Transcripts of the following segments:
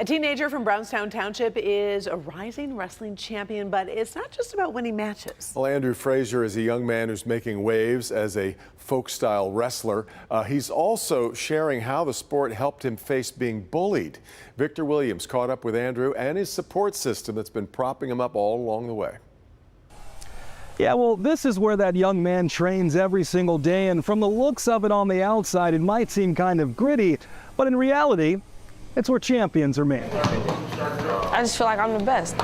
A teenager from Brownstown Township is a rising wrestling champion, but it's not just about winning matches. Well, Andrew Frazier is a young man who's making waves as a folk-style wrestler. He's also sharing how the sport helped him face being bullied. Victor Williams caught up with Andrew and his support system that's been propping him up all along the way. Yeah, well, this is where that young man trains every single day, and from the looks of it on the outside, it might seem kind of gritty, but in reality, it's where champions are made. I just feel like I'm the best.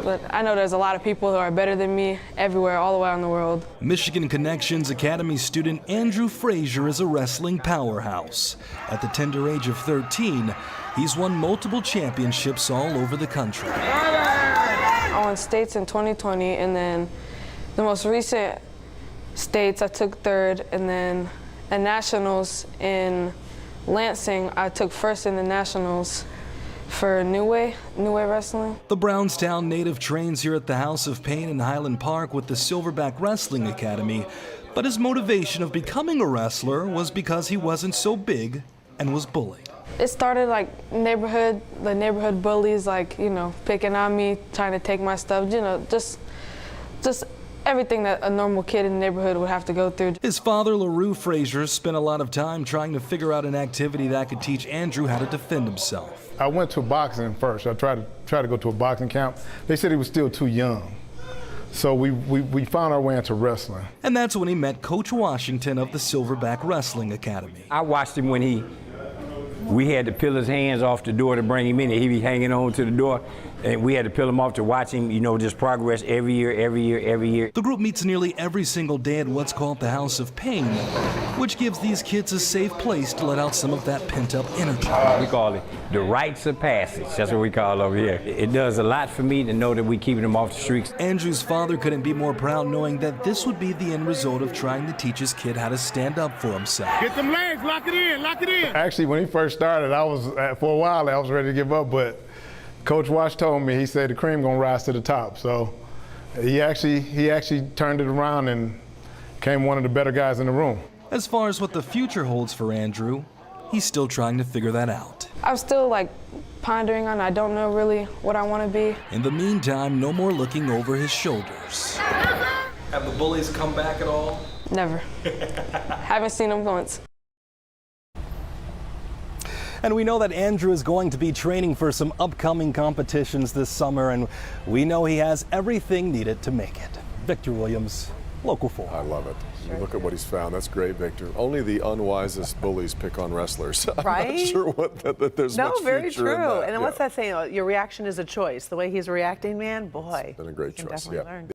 But I know there's a lot of people who are better than me everywhere, all the way around the world. Michigan Connections Academy student Andrew Frazier is a wrestling powerhouse. At the tender age of 13, he's won multiple championships all over the country. I won states in 2020, and then the most recent states I took third, and then at nationals in Lansing, I took first in the nationals for New Way Wrestling. The Brownstown native trains here at the House of Pain in Highland Park with the Silverback Wrestling Academy, but his motivation of becoming a wrestler was because he wasn't so big and was bullied. It started like the neighborhood bullies, like, you know, picking on me, trying to take my stuff, you know, just everything that a normal kid in the neighborhood would have to go through. His father, LaRue Frazier, spent a lot of time trying to figure out an activity that could teach Andrew how to defend himself. I went to boxing first. I tried to go to a boxing camp. They said he was still too young. So we found our way into wrestling. And that's when he met Coach Washington of the Silverback Wrestling Academy. I watched him when we had to peel his hands off the door to bring him in. He'd be hanging on to the door, and we had to peel him off to watch him, you know, just progress every year. The group meets nearly every single day at what's called the House of Pain, which gives these kids a safe place to let out some of that pent-up energy. We call it the rites of passage. That's what we call it over here. It does a lot for me to know that we're keeping him off the streets. Andrew's father couldn't be more proud knowing that this would be the end result of trying to teach his kid how to stand up for himself. Get them legs, lock it in, lock it in. Actually, when he first started, for a while, I was ready to give up, but Coach Wash told me, he said the cream gonna rise to the top. So he actually turned it around and became one of the better guys in the room. As far as what the future holds for Andrew, he's still trying to figure that out. I'm still like pondering on, I don't know really what I want to be. In the meantime, no more looking over his shoulders. Have the bullies come back at all? Never. Haven't seen them once. And we know that Andrew is going to be training for some upcoming competitions this summer, and we know he has everything needed to make it. Victor Williams, Local 4. I love it. You look at what he's found. That's great, Victor. Only the unwisest bullies pick on wrestlers. Right? I'm not sure that there's much very future true. in that. And then what's that saying? Your reaction is a choice. The way he's reacting, man, boy. It's been a great choice. Definitely learn.